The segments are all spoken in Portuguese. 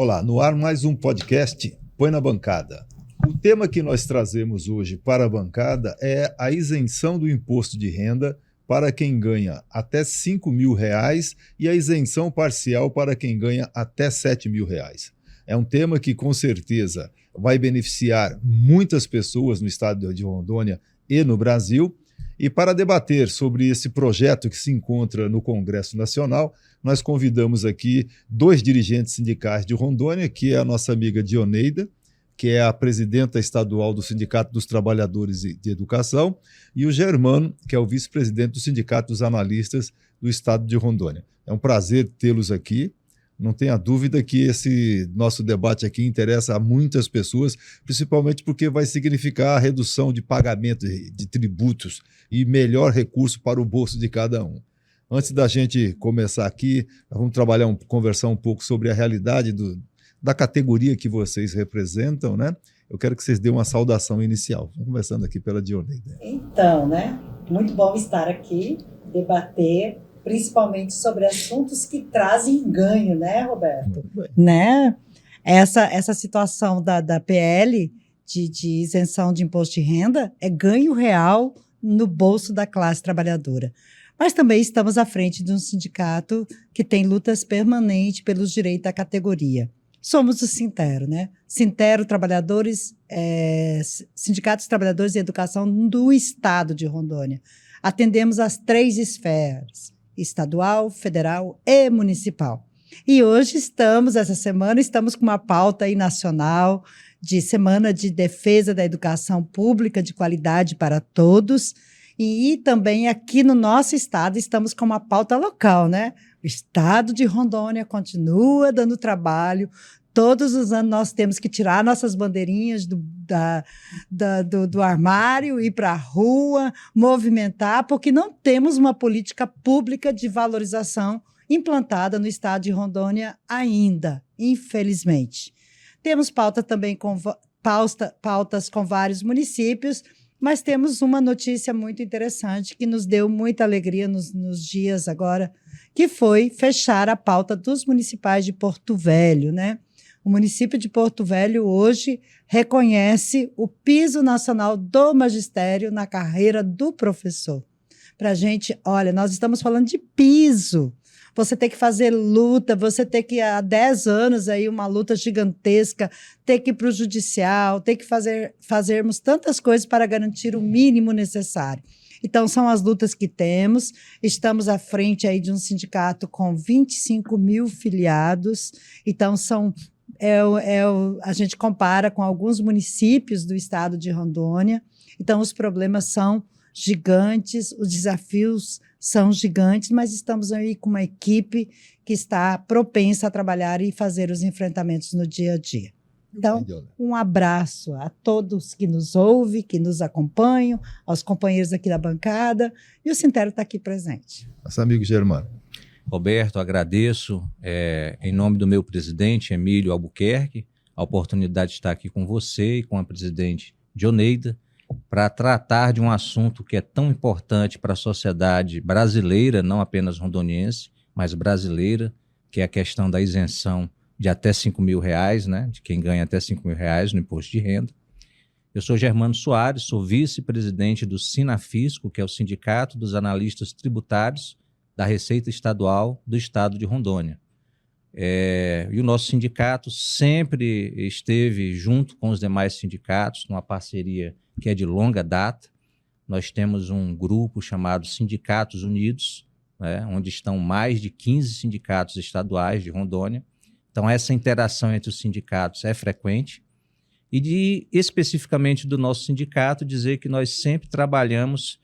Olá, no ar mais um podcast Põe na Bancada. O tema que nós trazemos hoje para a bancada é a isenção do imposto de renda para quem ganha até R$5.000 e a isenção parcial para quem ganha até R$7.000. É um tema que com certeza vai beneficiar muitas pessoas no estado de Rondônia e no Brasil. E para debater sobre esse projeto que se encontra no Congresso Nacional, nós convidamos aqui dois dirigentes sindicais de Rondônia, que é a nossa amiga Dioneida, que é a presidenta estadual do Sindicato dos Trabalhadores de Educação, e o Germano, que é o vice-presidente do Sindicato dos Analistas do estado de Rondônia. É um prazer tê-los aqui. Não tenha dúvida que esse nosso debate aqui interessa a muitas pessoas, principalmente porque vai significar a redução de pagamento de tributos e melhor recurso para o bolso de cada um. Antes da gente começar aqui, vamos conversar um pouco sobre a realidade da categoria que vocês representam, né? Eu quero que vocês dêem uma saudação inicial. Vamos começando aqui pela Dioneida. Então, né? Muito bom estar aqui, debater, principalmente sobre assuntos que trazem ganho, né, Roberto? Né? Essa situação da PL de isenção de imposto de renda é ganho real no bolso da classe trabalhadora. Mas também estamos à frente de um sindicato que tem lutas permanentes pelos direitos da categoria. Somos o Sintero, né? Sintero Trabalhadores, Sindicatos Trabalhadores de Educação do Estado de Rondônia. Atendemos as 3 esferas: estadual, federal e municipal. E hoje essa semana, estamos com uma pauta aí nacional de Semana de Defesa da Educação Pública de Qualidade para Todos. E também aqui no nosso estado estamos com uma pauta local, né? O estado de Rondônia continua dando trabalho. Todos os anos nós temos que tirar nossas bandeirinhas do armário, ir para a rua, movimentar, porque não temos uma política pública de valorização implantada no estado de Rondônia ainda, infelizmente. Temos pautas com vários municípios, mas temos uma notícia muito interessante que nos deu muita alegria nos dias agora, que foi fechar a pauta dos municipais de Porto Velho, né? O município de Porto Velho hoje reconhece o piso nacional do magistério na carreira do professor. Para a gente, olha, nós estamos falando de piso. Você tem que fazer luta, você tem que, há 10 anos, aí, uma luta gigantesca, ter que ir para o judicial, ter que fazermos tantas coisas para garantir o mínimo necessário. Então, são as lutas que temos. Estamos à frente aí de um sindicato com 25 mil filiados. Então, a gente compara com alguns municípios do estado de Rondônia. Então, os problemas são gigantes, os desafios são gigantes, mas estamos aí com uma equipe que está propensa a trabalhar e fazer os enfrentamentos no dia a dia. Então, um abraço a todos que nos ouvem, que nos acompanham, aos companheiros aqui da bancada, e o Sintero está aqui presente. Nosso amigo Germano. Roberto, agradeço, em nome do meu presidente, Emílio Albuquerque, a oportunidade de estar aqui com você e com a presidente Dioneida, para tratar de um assunto que é tão importante para a sociedade brasileira, não apenas rondoniense, mas brasileira, que é a questão da isenção de até R$5.000, né, de quem ganha até R$5.000 no imposto de renda. Eu sou Germano Soares, sou vice-presidente do Sinafisco, que é o Sindicato dos Analistas Tributários da Receita Estadual do Estado de Rondônia. E o nosso sindicato sempre esteve junto com os demais sindicatos, numa parceria que é de longa data. Nós temos um grupo chamado Sindicatos Unidos, né, onde estão mais de 15 sindicatos estaduais de Rondônia. Então, essa interação entre os sindicatos é frequente. E especificamente do nosso sindicato, dizer que nós sempre trabalhamos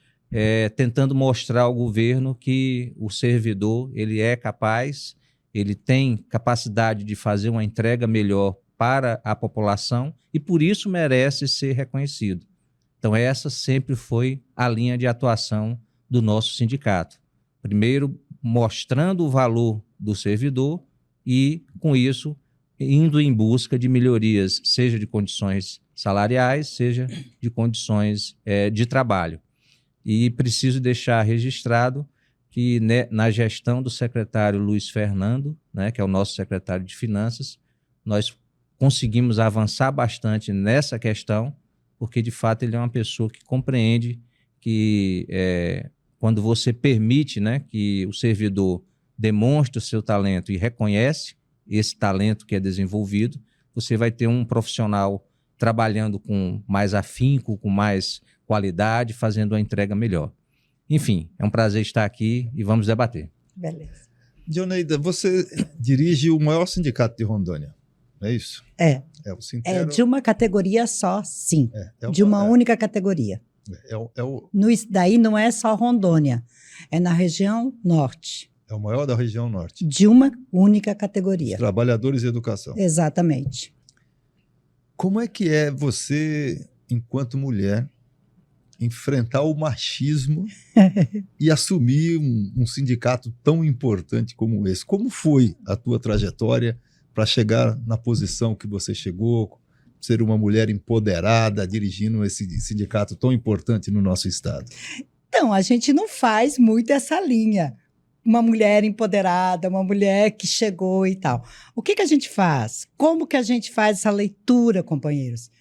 tentando mostrar ao governo que o servidor ele é capaz, ele tem capacidade de fazer uma entrega melhor para a população e, por isso, merece ser reconhecido. Então, essa sempre foi a linha de atuação do nosso sindicato. Primeiro, mostrando o valor do servidor e, com isso, indo em busca de melhorias, seja de condições salariais, seja de condições de trabalho. E preciso deixar registrado que, né, na gestão do secretário Luiz Fernando, né, que é o nosso secretário de Finanças, nós conseguimos avançar bastante nessa questão, porque, de fato, ele é uma pessoa que compreende que quando você permite, né, que o servidor demonstre o seu talento e reconhece esse talento que é desenvolvido, você vai ter um profissional trabalhando com mais afinco, com mais qualidade, fazendo a entrega melhor. Enfim, é um prazer estar aqui e vamos debater. Beleza. Dioneida, você dirige o maior sindicato de Rondônia, não é isso? É. O Sintero. De uma categoria só, sim. É de uma única categoria. Daí não é só Rondônia, é na região norte. É o maior da região norte. De uma única categoria. Trabalhadores e educação. Exatamente. Como é que é você, enquanto mulher, enfrentar o machismo e assumir um sindicato tão importante como esse? Como foi a tua trajetória para chegar na posição que você chegou, ser uma mulher empoderada, dirigindo esse sindicato tão importante no nosso estado? Então, a gente não faz muito essa linha. Uma mulher empoderada, uma mulher que chegou e tal. O que a gente faz? Como que a gente faz essa leitura, companheiros?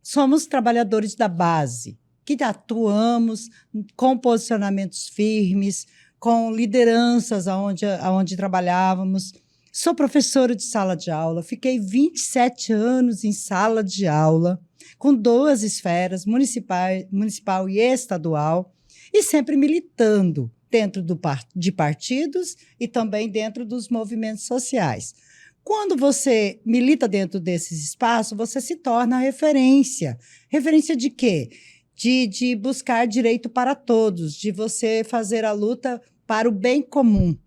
Somos trabalhadores da base, que atuamos com posicionamentos firmes, com lideranças aonde trabalhávamos. Sou professora de sala de aula, fiquei 27 anos em sala de aula, com 2 esferas, municipal e estadual, e sempre militando dentro de partidos e também dentro dos movimentos sociais. Quando você milita dentro desses espaços, você se torna referência. Referência de quê? De buscar direito para todos, de você fazer a luta para o bem comum.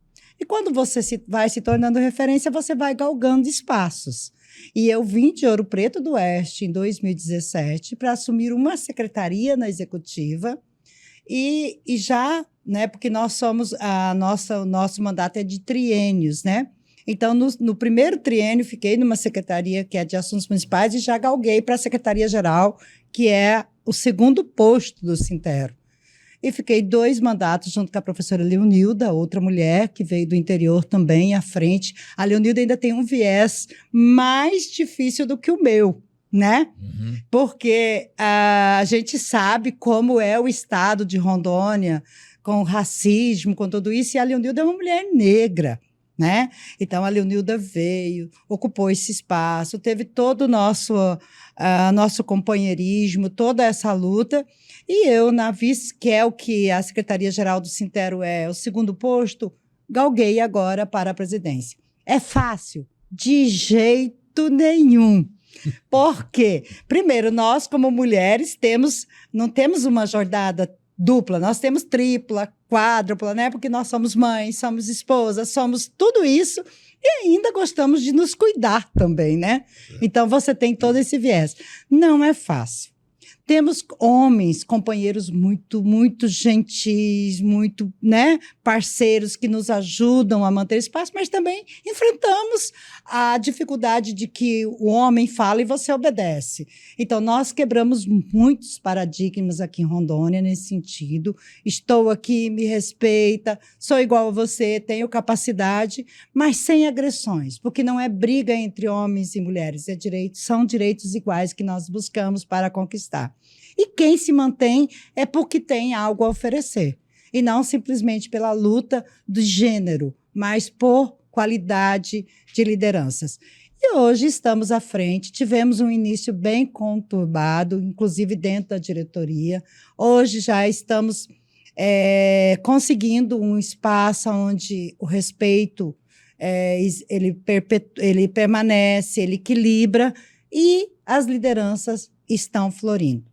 E quando você vai se tornando referência, você vai galgando espaços. E eu vim de Ouro Preto do Oeste em 2017 para assumir uma secretaria na executiva e já, né, porque nós somos, o nosso mandato é de triênios, né? Então, no primeiro triênio, fiquei numa secretaria que é de Assuntos Municipais e já galguei para a Secretaria-Geral, que é o segundo posto do Sintero. E fiquei 2 mandatos junto com a professora Leonilda, outra mulher que veio do interior também à frente. A Leonilda ainda tem um viés mais difícil do que o meu, né? Uhum. Porque a gente sabe como é o estado de Rondônia, com o racismo, com tudo isso, e a Leonilda é uma mulher negra, né? Então, a Leonilda veio, ocupou esse espaço, teve todo o nosso companheirismo, toda essa luta. E eu, na vice, que é o que a Secretaria-Geral do Sintero é o segundo posto, galguei agora para a presidência. É fácil? De jeito nenhum. Por quê? Primeiro, nós, como mulheres, não temos uma jornada dupla, nós temos tripla, quádrupla, né? Porque nós somos mães, somos esposas, somos tudo isso e ainda gostamos de nos cuidar também, né? Então, você tem todo esse viés. Não é fácil. Temos homens, companheiros muito, muito gentis, muito, né, parceiros que nos ajudam a manter espaço, mas também enfrentamos a dificuldade de que o homem fala e você obedece. Então, nós quebramos muitos paradigmas aqui em Rondônia nesse sentido. Estou aqui, me respeita, sou igual a você, tenho capacidade, mas sem agressões, porque não é briga entre homens e mulheres, são direitos iguais que nós buscamos para conquistar. E quem se mantém é porque tem algo a oferecer. E não simplesmente pela luta do gênero, mas por qualidade de lideranças. E hoje estamos à frente, tivemos um início bem conturbado, inclusive dentro da diretoria. Hoje já estamos conseguindo um espaço onde o respeito ele permanece, ele equilibra e as lideranças estão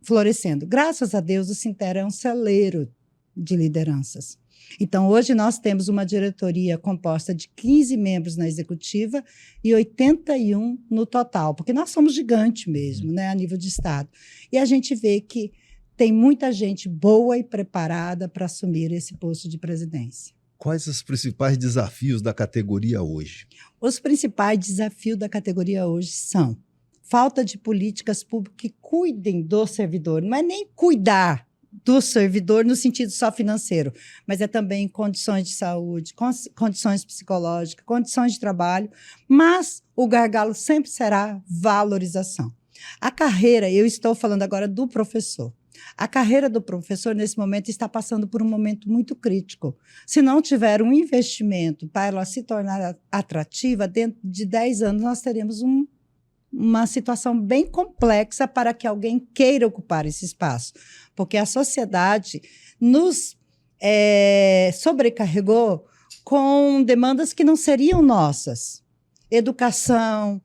florescendo. Graças a Deus, o Sintero é um celeiro de lideranças. Então, hoje nós temos uma diretoria composta de 15 membros na executiva e 81 no total, porque nós somos gigante mesmo, né, a nível de estado. E a gente vê que tem muita gente boa e preparada para assumir esse posto de presidência. Quais os principais desafios da categoria hoje? Os principais desafios da categoria hoje são falta de políticas públicas que cuidem do servidor. Não é nem cuidar do servidor no sentido só financeiro, mas é também condições de saúde, condições psicológicas, condições de trabalho, mas o gargalo sempre será valorização. A carreira, eu estou falando agora do professor. A carreira do professor, nesse momento, está passando por um momento muito crítico. Se não tiver um investimento para ela se tornar atrativa, dentro de 10 anos nós teremos uma situação bem complexa para que alguém queira ocupar esse espaço, porque a sociedade nos sobrecarregou com demandas que não seriam nossas. Educação,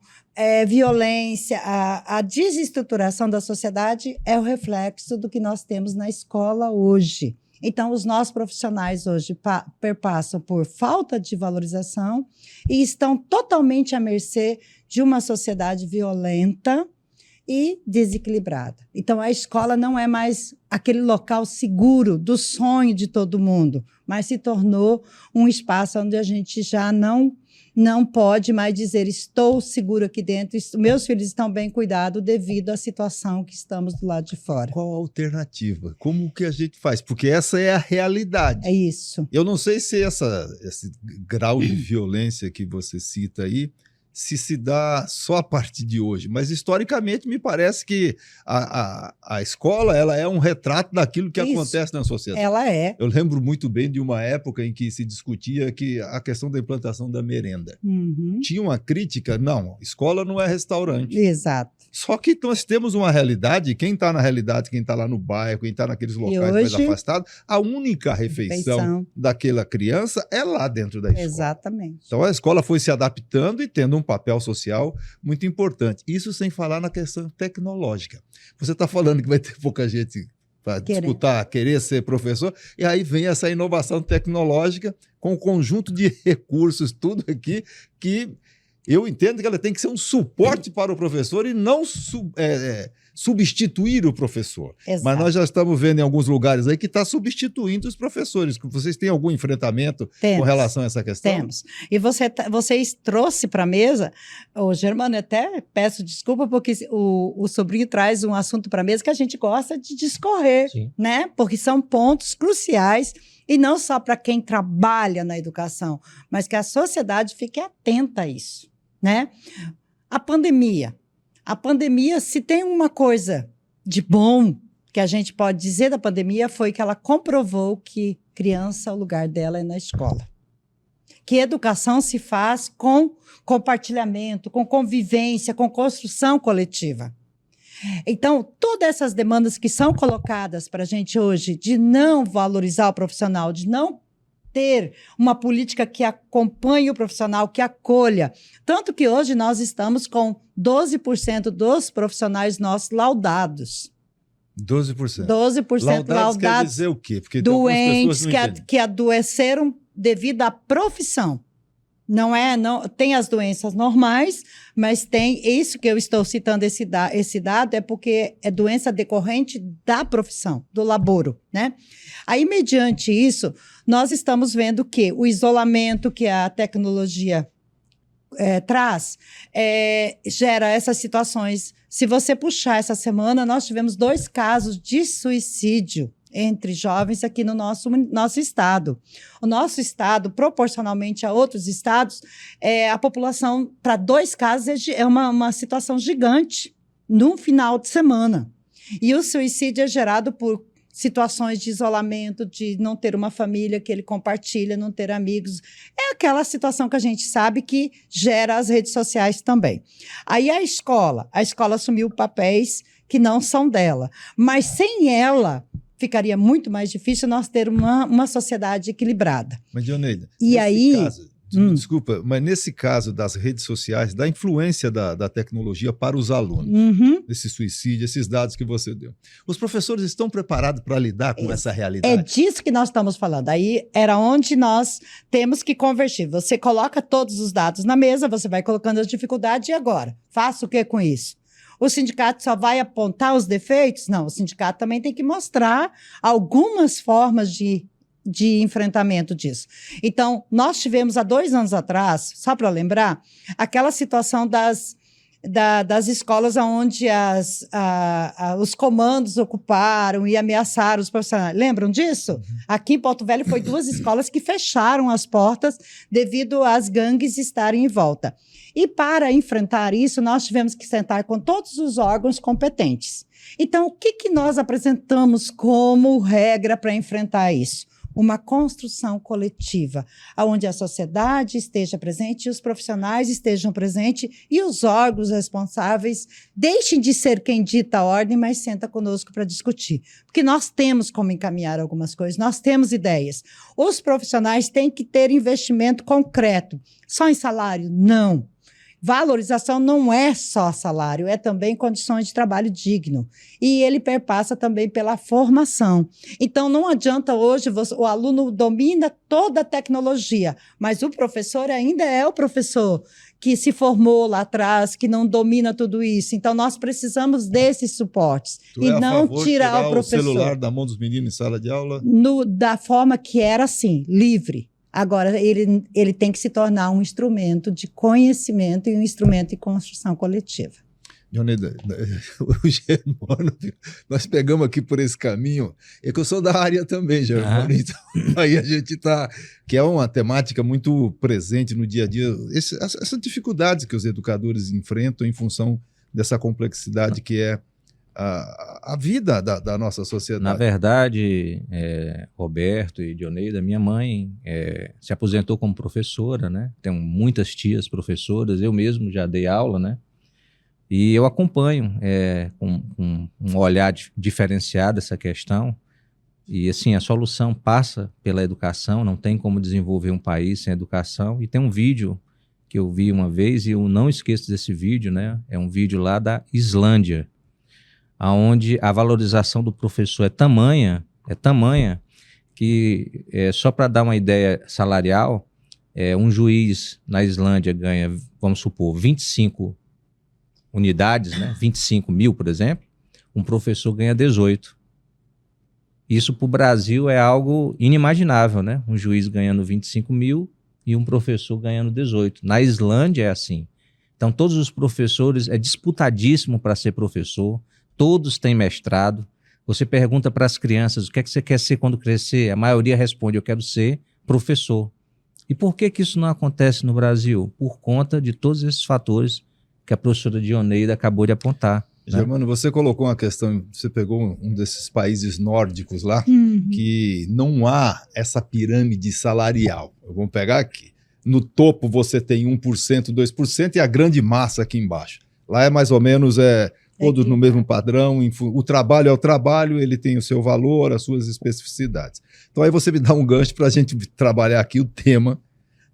violência, a desestruturação da sociedade é o reflexo do que nós temos na escola hoje. Então, os nossos profissionais hoje perpassam por falta de valorização e estão totalmente à mercê de uma sociedade violenta e desequilibrada. Então, a escola não é mais aquele local seguro do sonho de todo mundo, mas se tornou um espaço onde a gente já não pode mais dizer estou seguro aqui dentro, meus filhos estão bem cuidados devido à situação que estamos do lado de fora. Qual a alternativa? Como que a gente faz? Porque essa é a realidade. É isso. Eu não sei se esse grau de violência que você cita aí se dá só a partir de hoje, mas historicamente me parece que a escola ela é um retrato daquilo que acontece na sociedade. Ela é. Eu lembro muito bem de uma época em que se discutia que a questão da implantação da merenda. Uhum. Tinha uma crítica, não, escola não é restaurante. Exato. Só que nós temos uma realidade, quem está na realidade, quem está lá no bairro, quem está naqueles locais mais afastados, a única refeição daquela criança é lá dentro da escola. Exatamente. Então a escola foi se adaptando e tendo um papel social muito importante. Isso sem falar na questão tecnológica. Você está falando que vai ter pouca gente para disputar, querer ser professor, e aí vem essa inovação tecnológica com um conjunto de recursos, tudo aqui, que eu entendo que ela tem que ser um suporte para o professor e não substituir o professor. Exato. Mas nós já estamos vendo em alguns lugares aí que está substituindo os professores. Vocês têm algum enfrentamento com relação a essa questão? Temos. E vocês trouxe para a mesa, Germano, até peço desculpa porque o sobrinho traz um assunto para a mesa que a gente gosta de discorrer, né? Porque são pontos cruciais e não só para quem trabalha na educação, mas que a sociedade fique atenta a isso, né? A pandemia, se tem uma coisa de bom que a gente pode dizer da pandemia, foi que ela comprovou que criança, o lugar dela é na escola. Que educação se faz com compartilhamento, com convivência, com construção coletiva. Então, todas essas demandas que são colocadas para a gente hoje de não valorizar o profissional, de não ter uma política que acompanhe o profissional, que acolha. Tanto que hoje nós estamos com 12% dos profissionais nossos laudados. 12%. 12% laudados. Quer dizer o quê? Porque doentes que adoeceram devido à profissão. Não tem as doenças normais, mas tem isso que eu estou citando, esse dado, é porque é doença decorrente da profissão, do laboro, né? Aí, mediante isso, nós estamos vendo que o isolamento que a tecnologia traz, gera essas situações. Se você puxar essa semana, nós tivemos 2 casos de suicídio entre jovens aqui no nosso estado. O nosso estado, proporcionalmente a outros estados, a população, para 2 casos, é uma situação gigante num final de semana. E o suicídio é gerado por situações de isolamento, de não ter uma família que ele compartilha, não ter amigos. É aquela situação que a gente sabe que gera as redes sociais também. Aí a escola assumiu papéis que não são dela, mas sem ela ficaria muito mais difícil nós ter uma sociedade equilibrada. Mas, Dioneida, desculpa, mas nesse caso das redes sociais, da influência da tecnologia para os alunos, esse suicídio, esses dados que você deu, os professores estão preparados para lidar com essa realidade? É disso que nós estamos falando. Aí era onde nós temos que convertir. Você coloca todos os dados na mesa, você vai colocando as dificuldades, e agora? Faça o que com isso? O sindicato só vai apontar os defeitos? Não, o sindicato também tem que mostrar algumas formas de enfrentamento disso. Então, nós tivemos há 2 anos atrás, só para lembrar, aquela situação das das escolas onde os comandos ocuparam e ameaçaram os profissionais. Lembram disso? Aqui em Porto Velho foi 2 escolas que fecharam as portas devido às gangues estarem em volta. E para enfrentar isso, nós tivemos que sentar com todos os órgãos competentes. Então, o que nós apresentamos como regra para enfrentar isso? Uma construção coletiva, onde a sociedade esteja presente, os profissionais estejam presentes e os órgãos responsáveis deixem de ser quem dita a ordem, mas senta conosco para discutir. Porque nós temos como encaminhar algumas coisas, nós temos ideias. Os profissionais têm que ter investimento concreto. Só em salário? Não. Valorização não é só salário, é também condições de trabalho digno. E ele perpassa também pela formação. Então, não adianta hoje, o aluno domina toda a tecnologia, mas o professor ainda é o professor que se formou lá atrás, que não domina tudo isso. Então, nós precisamos desses suportes. E não tirar o professor. O celular da mão dos meninos em sala de aula? Da forma que era assim, livre. Agora, ele tem que se tornar um instrumento de conhecimento e um instrumento de construção coletiva. Joneida, o Germano, nós pegamos aqui por esse caminho, é que eu sou da área também, Germano, então aí a gente está, que é uma temática muito presente no dia a dia, essas dificuldades que os educadores enfrentam em função dessa complexidade que é a vida da nossa sociedade. Na verdade, Roberto e Dioneida, minha mãe se aposentou como professora, né? Tenho muitas tias professoras, eu mesmo já dei aula, né? E eu acompanho com um olhar diferenciado essa questão. E assim, a solução passa pela educação, não tem como desenvolver um país sem educação. E tem um vídeo que eu vi uma vez e eu não esqueço desse vídeo, né? É um vídeo lá da Islândia, onde a valorização do professor é tamanha que, só para dar uma ideia salarial, um juiz na Islândia ganha, vamos supor, 25 unidades, né? 25 mil, por exemplo, um professor ganha 18. Isso para o Brasil é algo inimaginável, né? Um juiz ganhando 25 mil e um professor ganhando 18. Na Islândia é assim. Então, todos os professores, é disputadíssimo para ser professor, todos têm mestrado. Você pergunta para as crianças o que é que você quer ser quando crescer, a maioria responde, eu quero ser professor. E por que isso não acontece no Brasil? Por conta de todos esses fatores que a professora Dioneida acabou de apontar. Germano, você colocou uma questão, você pegou um desses países nórdicos lá, que não há essa pirâmide salarial. Vamos pegar aqui. No topo você tem 1%, 2% e a grande massa aqui embaixo. Lá é mais ou menos todos no mesmo padrão, o trabalho é o trabalho, ele tem o seu valor, as suas especificidades. Então aí você me dá um gancho para a gente trabalhar aqui o tema,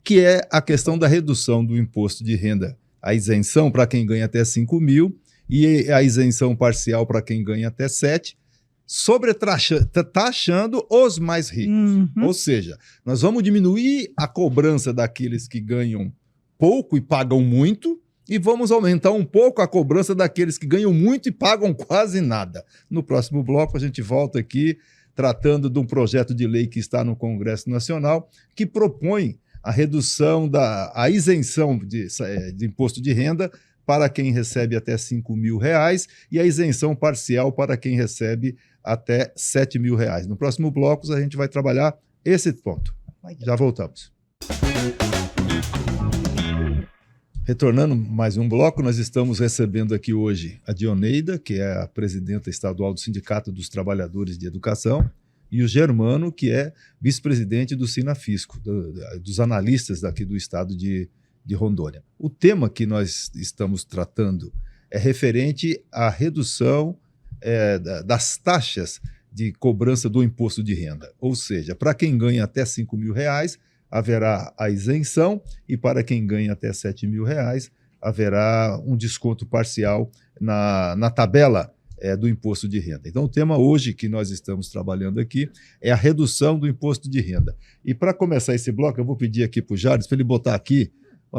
que é a questão da redução do imposto de renda, a isenção para quem ganha até 5 mil e a isenção parcial para quem ganha até 7, taxando os mais ricos. Ou seja, nós vamos diminuir a cobrança daqueles que ganham pouco e pagam muito, e vamos aumentar um pouco a cobrança daqueles que ganham muito e pagam quase nada. No próximo bloco, a gente volta aqui tratando de um projeto de lei que está no Congresso Nacional, que propõe a redução a isenção de imposto de renda para quem recebe até 5 mil reais e a isenção parcial para quem recebe até 7 mil reais. No próximo bloco, a gente vai trabalhar esse ponto. Já voltamos. Retornando mais um bloco, nós estamos recebendo aqui hoje a Dioneida, que é a presidenta estadual do Sindicato dos Trabalhadores de Educação, e o Germano, que é vice-presidente do Sinafisco, dos analistas daqui do estado de Rondônia. O tema que nós estamos tratando é referente à redução das taxas de cobrança do imposto de renda. Ou seja, para quem ganha até 5 mil reais, haverá a isenção e para quem ganha até 7 mil reais, haverá um desconto parcial na tabela do imposto de renda. Então, o tema hoje que nós estamos trabalhando aqui é a redução do imposto de renda. E para começar esse bloco, eu vou pedir aqui para o Jardes, para ele botar aqui,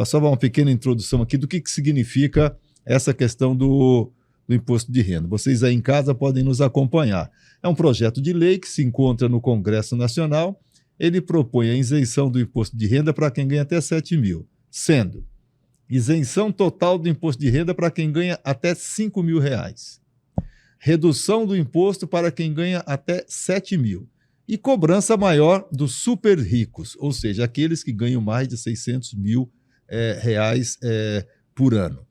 só uma pequena introdução aqui do que significa essa questão do imposto de renda. Vocês aí em casa podem nos acompanhar. É um projeto de lei que se encontra no Congresso Nacional. Ele propõe a isenção do imposto de renda para quem ganha até 7 mil, sendo Isenção total do imposto de renda para quem ganha até R$ 5.000. Redução do imposto para quem ganha até 7 mil. E cobrança maior dos super ricos, ou seja, aqueles que ganham mais de 600 mil reais por ano.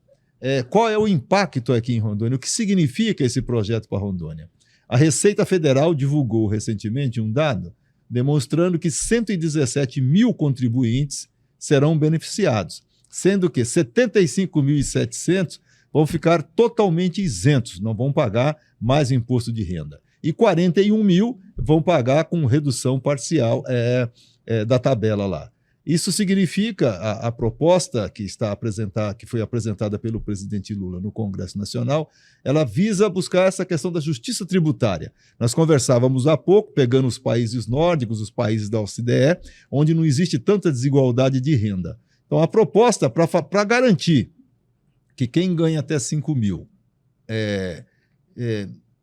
Qual é o impacto aqui em Rondônia? O que significa esse projeto para Rondônia? A Receita Federal divulgou recentemente um dado demonstrando que 117 mil contribuintes serão beneficiados, sendo que 75.700 vão ficar totalmente isentos, não vão pagar mais imposto de renda. E 41 mil vão pagar com redução parcial da tabela lá. Isso significa, a proposta que foi apresentada pelo presidente Lula no Congresso Nacional, ela visa buscar essa questão da justiça tributária. Nós conversávamos há pouco, pegando os países nórdicos, os países da OCDE, onde não existe tanta desigualdade de renda. Então, a proposta para garantir que quem ganha até 5 mil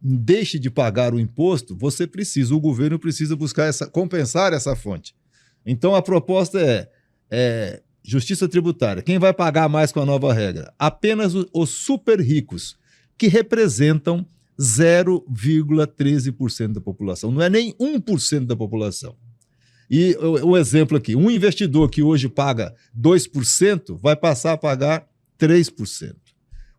deixe de pagar o imposto, o governo precisa buscar compensar essa fonte. Então, a proposta é justiça tributária. Quem vai pagar mais com a nova regra? Apenas os super ricos, que representam 0,13% da população. Não é nem 1% da população. E o exemplo aqui, um investidor que hoje paga 2% vai passar a pagar 3%.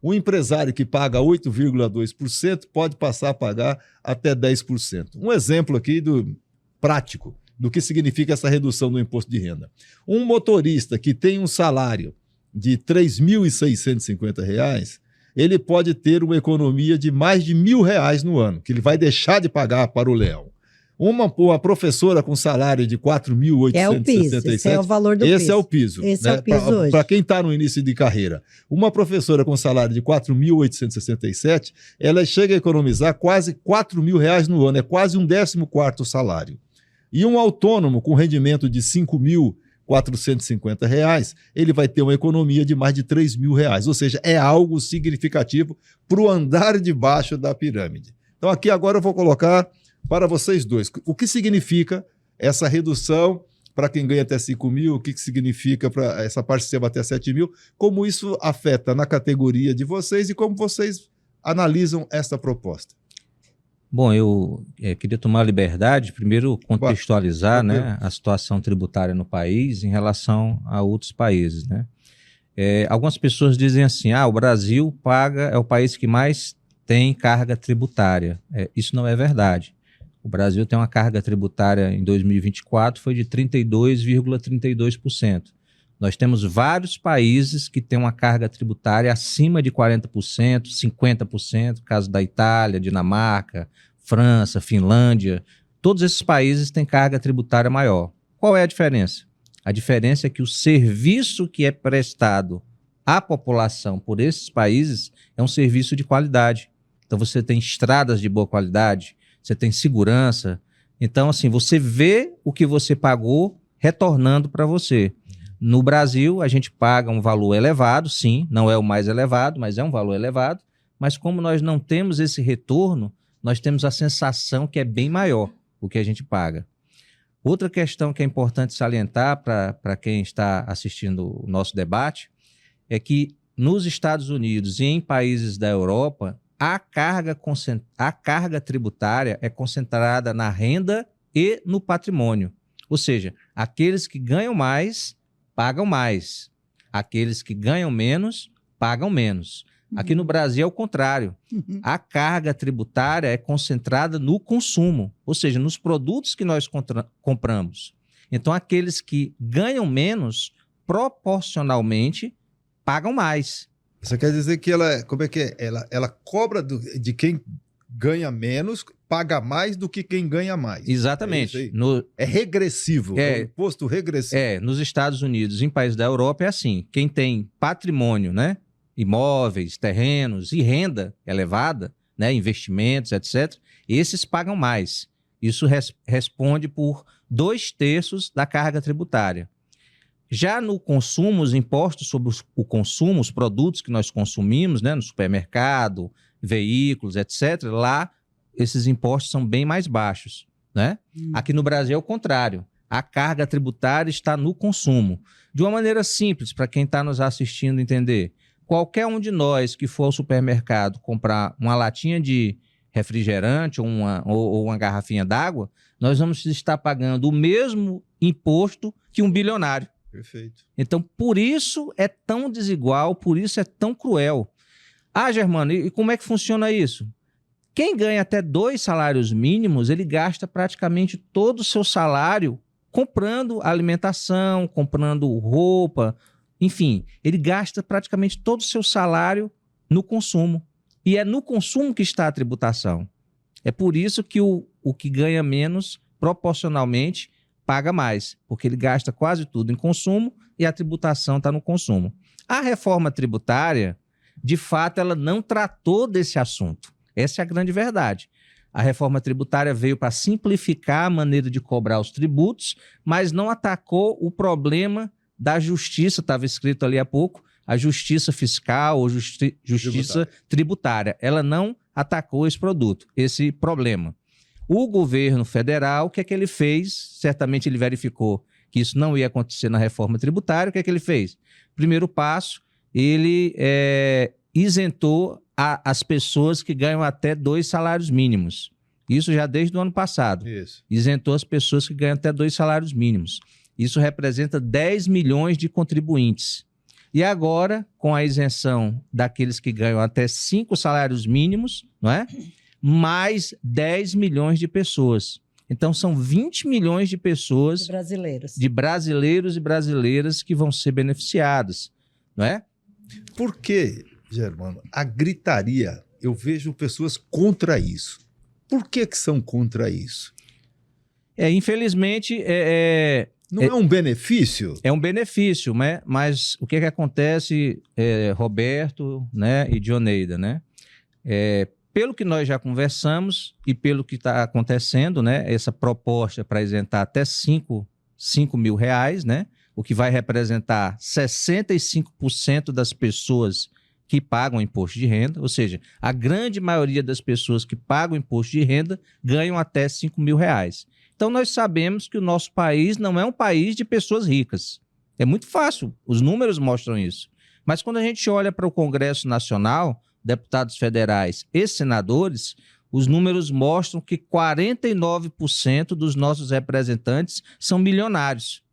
Um empresário que paga 8,2% pode passar a pagar até 10%. Um exemplo aqui prático do que significa essa redução do imposto de renda. Um motorista que tem um salário de R$ 3.650, ele pode ter uma economia de mais de R$ 1.000 no ano, que ele vai deixar de pagar para o leão. Uma professora com salário de R$ 4.867. É o piso, esse é o valor do piso. Esse é o piso. Esse é o piso hoje. Para quem está no início de carreira. Uma professora com salário de R$ 4.867, ela chega a economizar quase R$ 4.000 no ano, é quase um 14º salário. E um autônomo com rendimento de R$ 5.450, ele vai ter uma economia de mais de R$ 3.000, ou seja, é algo significativo para o andar de baixo da pirâmide. Então aqui agora eu vou colocar para vocês dois, o que significa essa redução para quem ganha até 5 mil, o que significa para essa parcela até 7 mil, como isso afeta na categoria de vocês e como vocês analisam essa proposta. Bom, eu queria tomar a liberdade, primeiro contextualizar, né, a situação tributária no país em relação a outros países, né? Algumas pessoas dizem assim, o Brasil é o país que mais tem carga tributária. Isso não é verdade. O Brasil tem uma carga tributária em 2024, foi de 32,32%. Nós temos vários países que têm uma carga tributária acima de 40%, 50%, caso da Itália, Dinamarca, França, Finlândia. Todos esses países têm carga tributária maior. Qual é a diferença? A diferença é que o serviço que é prestado à população por esses países é um serviço de qualidade. Então você tem estradas de boa qualidade, você tem segurança. Então, assim, você vê o que você pagou retornando para você. No Brasil, a gente paga um valor elevado, sim, não é o mais elevado, mas é um valor elevado, mas como nós não temos esse retorno, nós temos a sensação que é bem maior o que a gente paga. Outra questão que é importante salientar para quem está assistindo o nosso debate é que nos Estados Unidos e em países da Europa, a carga tributária é concentrada na renda e no patrimônio. Ou seja, aqueles que ganham mais pagam mais. Aqueles que ganham menos, pagam menos. Aqui no Brasil é o contrário. A carga tributária é concentrada no consumo, ou seja, nos produtos que nós compramos. Então, aqueles que ganham menos, proporcionalmente, pagam mais. Você quer dizer que ela cobra de quem ganha menos, paga mais do que quem ganha mais. Exatamente. É regressivo, é um imposto regressivo. Nos Estados Unidos, em países da Europa, é assim. Quem tem patrimônio, né, imóveis, terrenos e renda elevada, né, investimentos, etc., esses pagam mais. Isso responde por 2/3 da carga tributária. Já no consumo, os impostos sobre o consumo, os produtos que nós consumimos, né, no supermercado, veículos, etc., lá esses impostos são bem mais baixos, né? Aqui no Brasil é o contrário. A carga tributária está no consumo. De uma maneira simples, para quem está nos assistindo entender, qualquer um de nós que for ao supermercado comprar uma latinha de refrigerante ou uma garrafinha d'água, nós vamos estar pagando o mesmo imposto que um bilionário. Perfeito. Então, por isso é tão desigual, por isso é tão cruel. Ah, Germano, e como é que funciona isso? Quem ganha até 2 salários mínimos, ele gasta praticamente todo o seu salário comprando alimentação, comprando roupa, enfim, ele gasta praticamente todo o seu salário no consumo. E é no consumo que está a tributação. É por isso que o que ganha menos, proporcionalmente, paga mais, porque ele gasta quase tudo em consumo e a tributação está no consumo. A reforma tributária, de fato, ela não tratou desse assunto. Essa é a grande verdade. A reforma tributária veio para simplificar a maneira de cobrar os tributos, mas não atacou o problema da justiça, estava escrito ali há pouco, a justiça fiscal ou justiça tributária. Ela não atacou esse problema. O governo federal, o que é que ele fez? Certamente ele verificou que isso não ia acontecer na reforma tributária. O que é que ele fez? Primeiro passo, ele isentou as pessoas que ganham até 2 salários mínimos. Isso já desde o ano passado. Isso. Isentou as pessoas que ganham até 2 salários mínimos. Isso representa 10 milhões de contribuintes. E agora, com a isenção daqueles que ganham até 5 salários mínimos, não é? Mais 10 milhões de pessoas. Então, são 20 milhões de pessoas, de brasileiros e brasileiras que vão ser beneficiadas, não é? Por que, Germano, a gritaria, eu vejo pessoas contra isso. Por que são contra isso? Infelizmente, não é um benefício? É um benefício, né? Mas o que acontece, Roberto, né, e Dioneida, né? Pelo que nós já conversamos e pelo que está acontecendo, né, essa proposta para isentar até 5 mil reais, né, o que vai representar 65% das pessoas que pagam imposto de renda, ou seja, a grande maioria das pessoas que pagam imposto de renda ganham até 5 mil reais. Então, nós sabemos que o nosso país não é um país de pessoas ricas. É muito fácil, os números mostram isso. Mas quando a gente olha para o Congresso Nacional, deputados federais e senadores, os números mostram que 49% dos nossos representantes são milionários.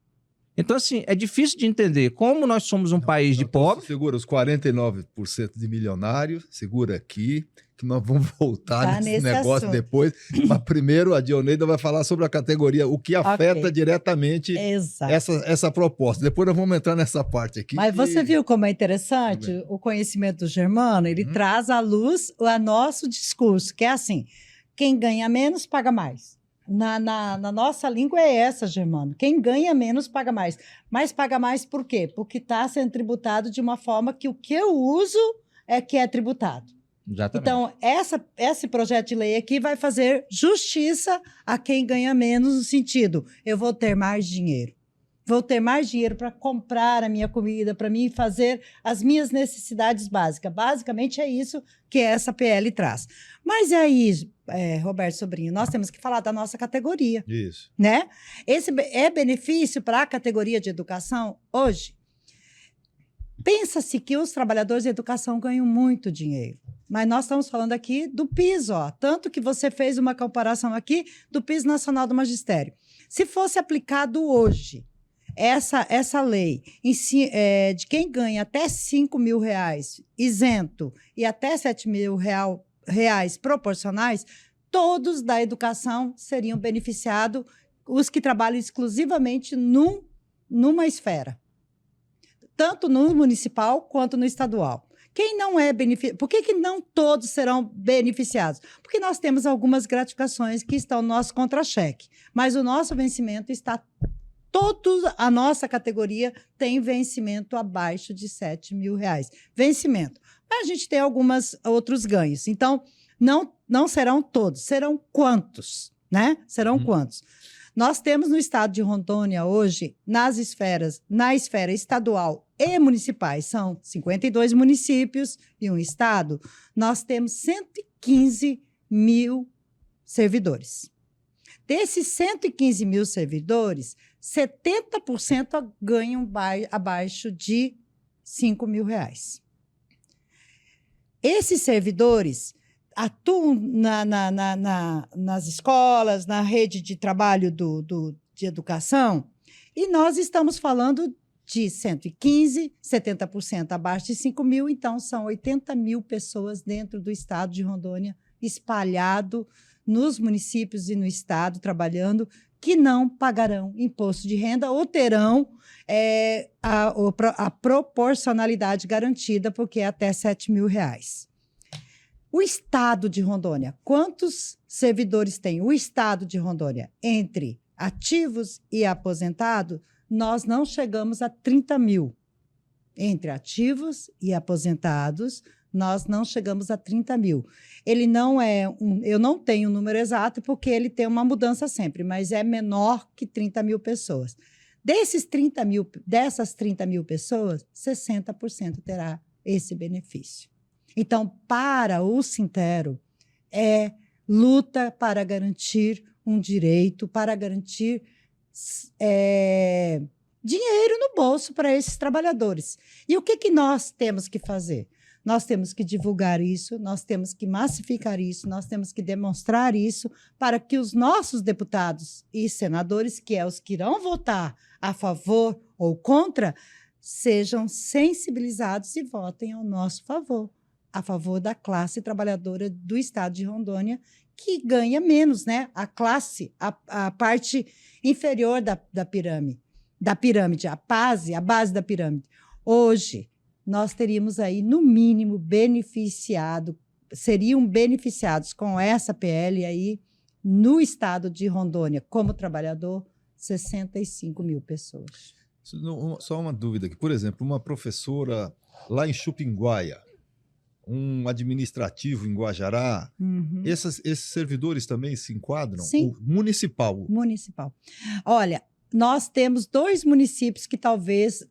Então, assim, é difícil de entender como nós somos um país de pobres. Segura os 49% de milionários, segura aqui, que nós vamos voltar nesse negócio assunto depois. Mas primeiro a Dioneida vai falar sobre a categoria, o que afeta diretamente essa proposta. Depois nós vamos entrar nessa parte aqui. Mas você viu como é interessante o conhecimento do Germano? Ele traz à luz o nosso discurso, que é assim, quem ganha menos paga mais. Na nossa língua é essa, Germano. Quem ganha menos paga mais. Mas paga mais por quê? Porque está sendo tributado de uma forma que o que eu uso é que é tributado. Exatamente. Então, esse projeto de lei aqui vai fazer justiça a quem ganha menos, no sentido, eu vou ter mais dinheiro. Vou ter mais dinheiro para comprar a minha comida, para mim fazer as minhas necessidades básicas. Basicamente é isso que essa PL traz. Mas aí, Roberto Sobrinho, nós temos que falar da nossa categoria. Isso. Né? Esse é benefício para a categoria de educação hoje? Pensa-se que os trabalhadores de educação ganham muito dinheiro. Mas nós estamos falando aqui do PIS, ó. Tanto que você fez uma comparação aqui do PIS Nacional do Magistério. Se fosse aplicado hoje essa lei de quem ganha até 5 mil reais isento e até 7 mil reais proporcionais, todos da educação seriam beneficiados, os que trabalham exclusivamente numa esfera, tanto no municipal quanto no estadual. Quem não é beneficiado? Por que não todos serão beneficiados? Porque nós temos algumas gratificações que estão no nosso contra-cheque, mas o nosso vencimento está... a nossa categoria tem vencimento abaixo de 7 mil reais. Vencimento. Mas a gente tem alguns outros ganhos. Então, não serão todos. Serão quantos? Né? Serão quantos? Nós temos no estado de Rondônia hoje, na esfera estadual e municipais, são 52 municípios e um estado, nós temos 115 mil servidores. Desses 115 mil servidores, 70% ganham abaixo de 5 mil reais. Esses servidores atuam nas escolas, na rede de trabalho de educação, e nós estamos falando de 115, 70% abaixo de 5 mil, então são 80 mil pessoas dentro do estado de Rondônia, espalhado nos municípios e no estado, trabalhando, que não pagarão imposto de renda ou terão a proporcionalidade garantida, porque é até 7 mil reais. O estado de Rondônia, quantos servidores tem o estado de Rondônia? Entre ativos e aposentados, nós não chegamos a 30 mil. Entre ativos e aposentados, nós não chegamos a 30 mil. Ele não é eu não tenho o número exato, porque ele tem uma mudança sempre, mas é menor que 30 mil pessoas. Dessas 30 mil pessoas, 60% terá esse benefício. Então, para o Sintero, é luta para garantir um direito, para garantir dinheiro no bolso para esses trabalhadores. E o que nós temos que fazer? Nós temos que divulgar isso, nós temos que massificar isso, nós temos que demonstrar isso para que os nossos deputados e senadores, que é os que irão votar a favor ou contra, sejam sensibilizados e votem ao nosso favor, a favor da classe trabalhadora do estado de Rondônia, que ganha menos, né? A classe, a parte inferior da pirâmide, a base da pirâmide. Hoje, nós teríamos aí, no mínimo, seriam beneficiados com essa PL aí, no estado de Rondônia, como trabalhador, 65 mil pessoas. Só uma dúvida aqui. Por exemplo, uma professora lá em Chupinguaia, um administrativo em Guajará, esses servidores também se enquadram? Sim. O municipal? Municipal. Olha, nós temos 2 municípios que talvez,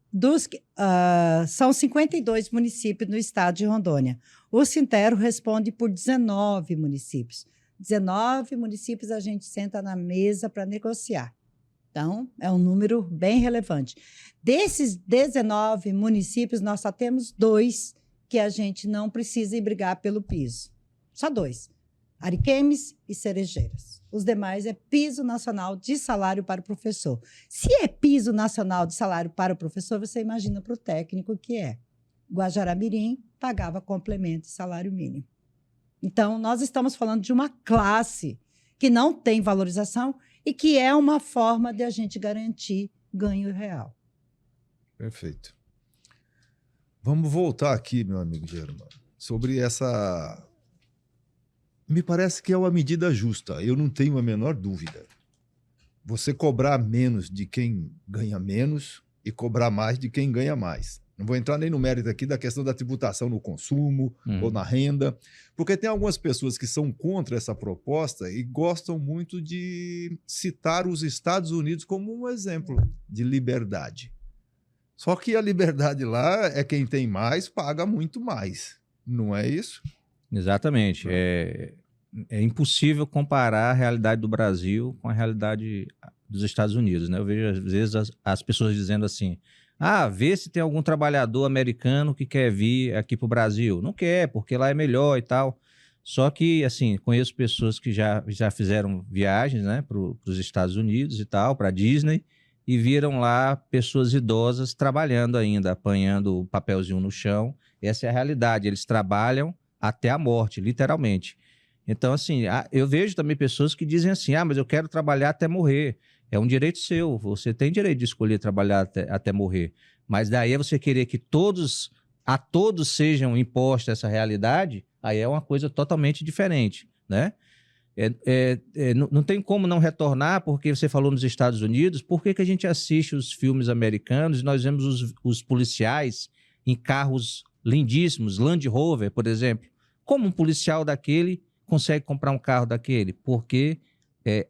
são 52 municípios no estado de Rondônia. O Sintero responde por 19 municípios. 19 municípios a gente senta na mesa para negociar. Então, é um número bem relevante. Desses 19 municípios, nós só temos 2 que a gente não precisa ir brigar pelo piso. Só 2. Ariquemes e Cerejeiras. Os demais é piso nacional de salário para o professor. Se é piso nacional de salário para o professor, você imagina para o técnico que é. Guajará-Mirim pagava complemento de salário mínimo. Então, nós estamos falando de uma classe que não tem valorização e que é uma forma de a gente garantir ganho real. Perfeito. Vamos voltar aqui, meu amigo Germano, sobre essa... Me parece que é uma medida justa, eu não tenho a menor dúvida. Você cobrar menos de quem ganha menos e cobrar mais de quem ganha mais. Não vou entrar nem no mérito aqui da questão da tributação no consumo ou na renda, porque tem algumas pessoas que são contra essa proposta e gostam muito de citar os Estados Unidos como um exemplo de liberdade. Só que a liberdade lá é quem tem mais, paga muito mais. Não é isso? Exatamente. É impossível comparar a realidade do Brasil com a realidade dos Estados Unidos, né? Eu vejo, às vezes, as pessoas dizendo assim, vê se tem algum trabalhador americano que quer vir aqui para o Brasil. Não quer, porque lá é melhor e tal. Só que, assim, conheço pessoas que já fizeram viagens, né, para os Estados Unidos e tal, para a Disney, e viram lá pessoas idosas trabalhando ainda, apanhando o papelzinho no chão. Essa é a realidade. Eles trabalham até a morte, literalmente. Então, assim, eu vejo também pessoas que dizem assim, mas eu quero trabalhar até morrer. É um direito seu, você tem direito de escolher trabalhar até morrer. Mas daí você querer que a todos sejam imposta essa realidade, aí é uma coisa totalmente diferente, né? Não tem como não retornar, porque você falou nos Estados Unidos, por que a gente assiste os filmes americanos e nós vemos os policiais em carros lindíssimos, Land Rover, por exemplo? Como um policial daquele consegue comprar um carro daquele? Porque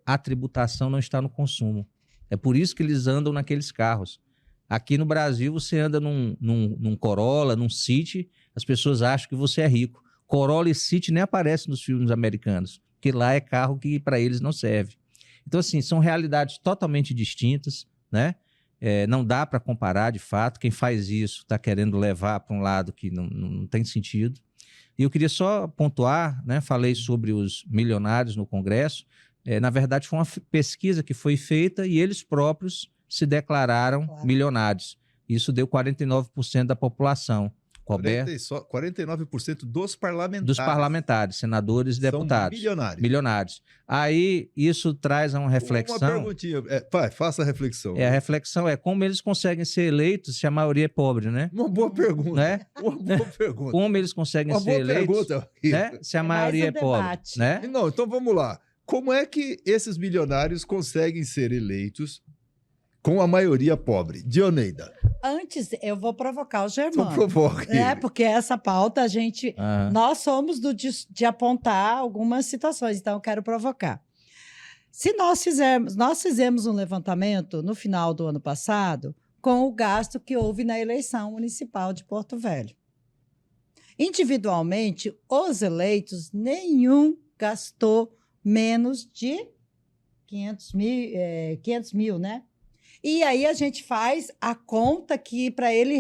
a tributação não está no consumo. É por isso que eles andam naqueles carros. Aqui no Brasil, você anda num Corolla, num City, as pessoas acham que você é rico. Corolla e City nem aparecem nos filmes americanos, porque lá é carro que para eles não serve. Então, assim, são realidades totalmente distintas, né? Não dá para comparar, de fato. Quem faz isso está querendo levar para um lado que não tem sentido. E eu queria só pontuar, né? Falei sobre os milionários no Congresso. Na verdade, foi uma pesquisa que foi feita e eles próprios se declararam milionários. Isso deu 49% da população. 49% dos parlamentares. Dos parlamentares, senadores e deputados. Milionários. Milionários. Aí isso traz uma reflexão. Uma perguntinha. Pai, faça a reflexão. A reflexão é como eles conseguem ser eleitos se a maioria é pobre, né? Uma boa pergunta. Né? Uma boa pergunta. Como eles conseguem ser eleitos né? Se a maioria é pobre. Né? Não, então vamos lá. Como é que esses milionários conseguem ser eleitos com a maioria pobre? Dioneida. Antes, eu vou provocar o Germano. Então provoque. Porque essa pauta, nós somos de apontar algumas situações, então eu quero provocar. Se nós fizemos um levantamento no final do ano passado com o gasto que houve na eleição municipal de Porto Velho. Individualmente, os eleitos, nenhum gastou menos de 500 mil, né? E aí a gente faz a conta que para ele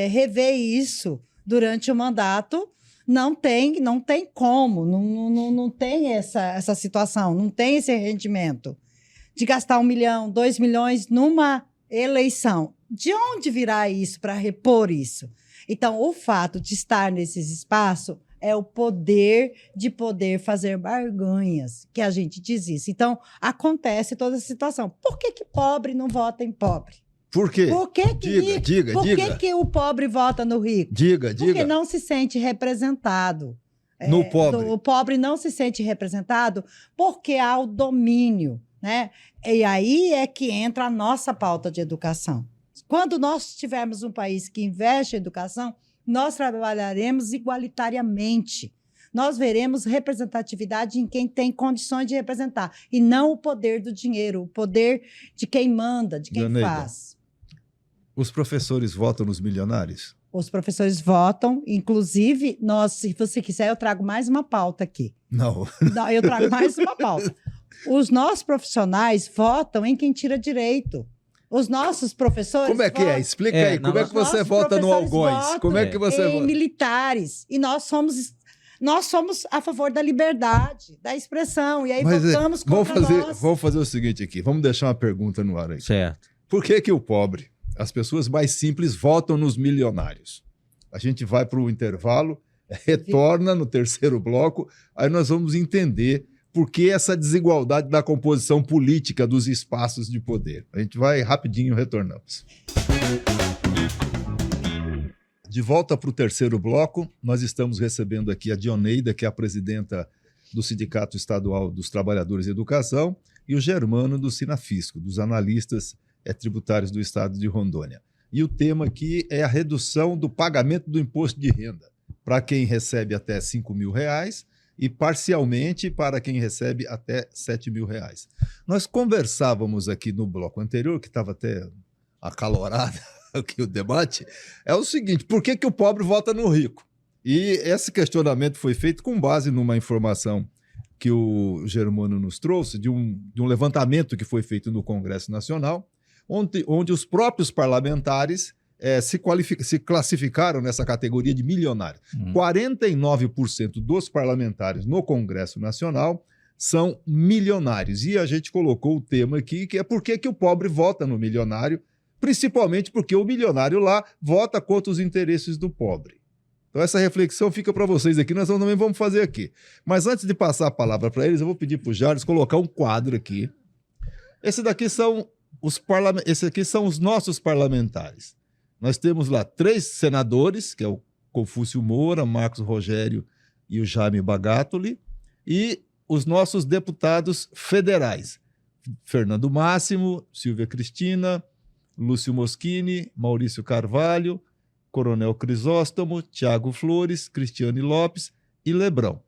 rever isso durante o mandato não tem como, não tem essa situação, não tem esse rendimento de gastar 1 milhão, 2 milhões numa eleição. De onde virá isso para repor isso? Então, o fato de estar nesses espaços é o poder de poder fazer barganhas, que a gente diz isso. Então, acontece toda essa situação. Por que pobre não vota em pobre? Por quê? Por que diga. Por que o pobre vota no rico? Diga. Porque não se sente representado. No pobre. O pobre não se sente representado porque há o domínio, né? E aí é que entra a nossa pauta de educação. Quando nós tivermos um país que investe em educação, nós trabalharemos igualitariamente. Nós veremos representatividade em quem tem condições de representar, e não o poder do dinheiro, o poder de quem manda, de quem Dioneida, faz. Os professores votam nos milionários? Os professores votam, inclusive, se você quiser, eu trago mais uma pauta aqui. Não, eu trago mais uma pauta. Os nossos profissionais votam em quem tira direito. Os nossos professores Como é que é? Explica aí. Como é que você vota no Algões? Como é que você vota? Militares. E nós somos a favor da liberdade, da expressão. E aí votamos contra nós. Vamos fazer o seguinte aqui. Vamos deixar uma pergunta no ar aí. Certo. Por que o pobre, as pessoas mais simples, votam nos milionários? A gente vai para o intervalo, retorna no terceiro bloco, aí nós vamos entender por que essa desigualdade da composição política dos espaços de poder. A gente vai rapidinho, retornamos. De volta para o terceiro bloco, nós estamos recebendo aqui a Dioneida, que é a presidenta do Sindicato Estadual dos Trabalhadores de Educação, e o Germano do Sinafisco, dos analistas tributários do estado de Rondônia. E o tema aqui é a redução do pagamento do imposto de renda para quem recebe até R$5 mil e parcialmente para quem recebe até R$7 mil. Nós conversávamos aqui no bloco anterior, que estava até acalorado aqui o debate, é o seguinte: por que o pobre vota no rico? E esse questionamento foi feito com base numa informação que o Germano nos trouxe, de um levantamento que foi feito no Congresso Nacional, onde os próprios parlamentares se classificaram nessa categoria de milionários. 49% dos parlamentares no Congresso Nacional são milionários. E a gente colocou o tema aqui, que é por que o pobre vota no milionário, principalmente porque o milionário lá vota contra os interesses do pobre. Então essa reflexão fica para vocês aqui, nós também vamos fazer aqui. Mas antes de passar a palavra para eles, eu vou pedir para o Jardim colocar um quadro aqui. Esses aqui são os nossos parlamentares. Nós temos lá 3 senadores, que é o Confúcio Moura, Marcos Rogério e o Jaime Bagatoli, e os nossos deputados federais, Fernando Máximo, Silvia Cristina, Lúcio Moschini, Maurício Carvalho, Coronel Crisóstomo, Tiago Flores, Cristiane Lopes e Lebrão.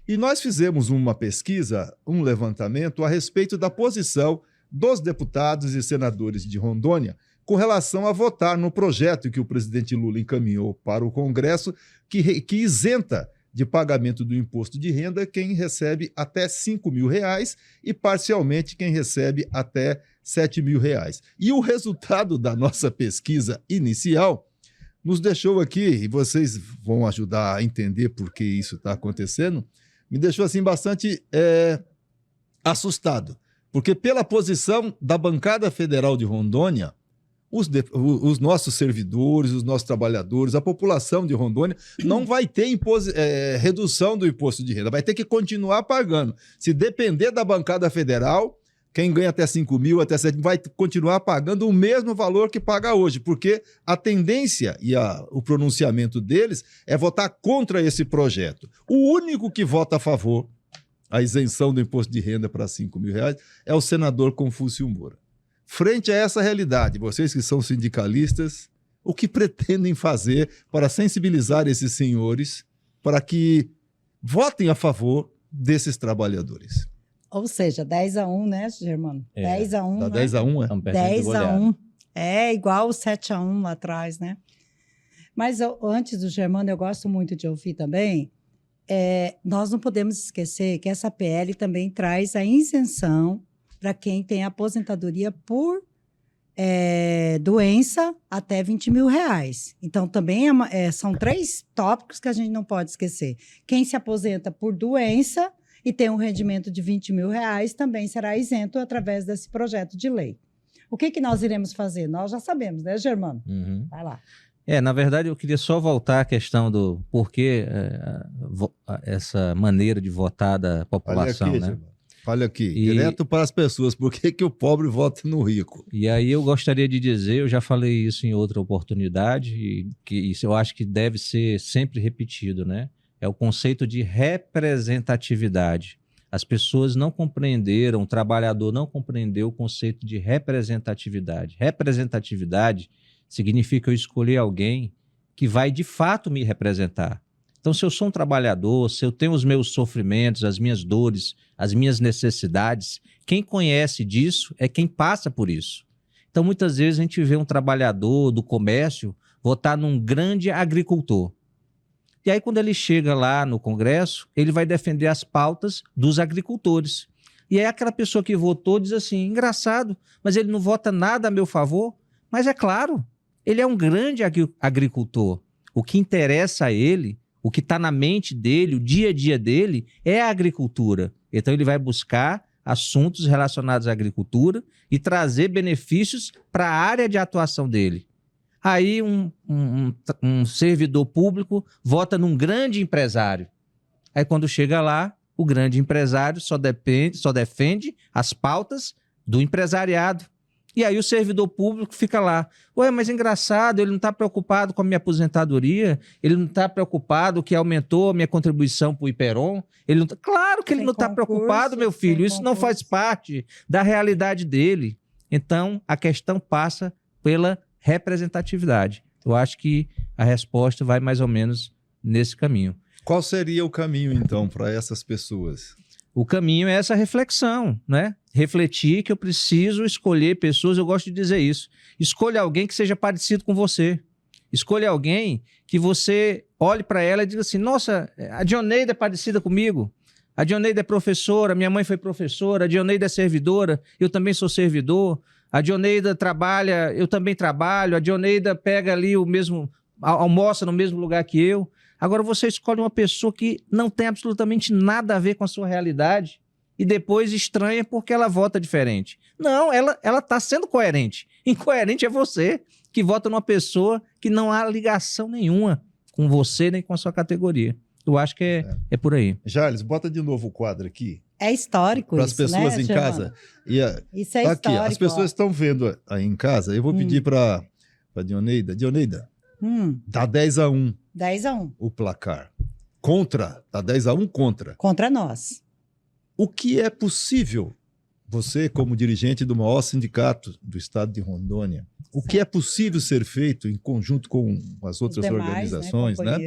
E nós fizemos uma pesquisa, um levantamento a respeito da posição dos deputados e senadores de Rondônia com relação a votar no projeto que o presidente Lula encaminhou para o Congresso, que isenta de pagamento do imposto de renda quem recebe até R$ 5.000 e parcialmente quem recebe até R$ 7.000. E o resultado da nossa pesquisa inicial nos deixou aqui, e vocês vão ajudar a entender por que isso está acontecendo, me deixou assim bastante assustado, porque pela posição da bancada federal de Rondônia, os nossos servidores, os nossos trabalhadores, a população de Rondônia não vai ter redução do imposto de renda, vai ter que continuar pagando. Se depender da bancada federal, quem ganha até 5 mil, até 7 mil, vai continuar pagando o mesmo valor que paga hoje, porque a tendência e o pronunciamento deles é votar contra esse projeto. O único que vota a favor a isenção do imposto de renda para R$ 5.000 é o senador Confúcio Moura. Frente a essa realidade, vocês que são sindicalistas, o que pretendem fazer para sensibilizar esses senhores para que votem a favor desses trabalhadores? Ou seja, 10-1, né, Germano? 10-1. Dá 10-1, é? 10-1. É igual o 7-1 lá atrás, né? Mas antes do Germano, eu gosto muito de ouvir também. Nós não podemos esquecer que essa PL também traz a isenção para quem tem aposentadoria por doença até R$ 20.000. Então, também são 3 tópicos que a gente não pode esquecer. Quem se aposenta por doença e tem um rendimento de R$ 20.000 também será isento através desse projeto de lei. O que nós iremos fazer? Nós já sabemos, né, Germano? Uhum. Vai lá. Na verdade, eu queria só voltar à questão do porquê essa maneira de votar da população, Olha aqui, né? Germano. Olha aqui, direto para as pessoas, por que o pobre vota no rico? E aí eu gostaria de dizer, eu já falei isso em outra oportunidade, e que isso eu acho que deve ser sempre repetido, né? É o conceito de representatividade. As pessoas não compreenderam, o trabalhador não compreendeu o conceito de representatividade. Representatividade significa eu escolher alguém que vai de fato me representar. Então, se eu sou um trabalhador, se eu tenho os meus sofrimentos, as minhas dores, as minhas necessidades, quem conhece disso é quem passa por isso. Então, muitas vezes a gente vê um trabalhador do comércio votar num grande agricultor. E aí, quando ele chega lá no Congresso, ele vai defender as pautas dos agricultores. E aí aquela pessoa que votou diz assim, engraçado, mas ele não vota nada a meu favor? Mas é claro, ele é um grande agricultor. O que interessa a ele, o que está na mente dele, o dia a dia dele, é a agricultura. Então ele vai buscar assuntos relacionados à agricultura e trazer benefícios para a área de atuação dele. Aí um servidor público vota num grande empresário. Aí quando chega lá, o grande empresário só defende as pautas do empresariado. E aí o servidor público fica lá. Ué, mas engraçado, ele não está preocupado com a minha aposentadoria, ele não está preocupado que aumentou a minha contribuição para o Iperon. Claro que ele não está preocupado, meu filho, isso não faz parte da realidade dele. Então, a questão passa pela representatividade. Eu acho que a resposta vai mais ou menos nesse caminho. Qual seria o caminho, então, para essas pessoas? O caminho é essa reflexão, né? Refletir que eu preciso escolher pessoas, eu gosto de dizer isso. Escolha alguém que seja parecido com você. Escolha alguém que você olhe para ela e diga assim, nossa, a Dioneida é parecida comigo. A Dioneida é professora, minha mãe foi professora, a Dioneida é servidora, eu também sou servidor. A Dioneida trabalha, eu também trabalho. A Dioneida pega ali o mesmo, almoça no mesmo lugar que eu. Agora você escolhe uma pessoa que não tem absolutamente nada a ver com a sua realidade e depois estranha porque ela vota diferente. Não, ela está sendo coerente. Incoerente é você que vota numa pessoa que não há ligação nenhuma com você nem com a sua categoria. Eu acho que é por aí. Jales, bota de novo o quadro aqui. É histórico para as pessoas né, em casa. Isso é aqui, histórico. as pessoas estão vendo aí em casa. Eu vou pedir para a Dioneida. Dioneida, dá 10-1. 10-1. O placar. Contra, dá 10-1 contra. Contra nós. O que é possível, você como dirigente do maior sindicato do estado de Rondônia, o que é possível ser feito em conjunto com as outras organizações, né?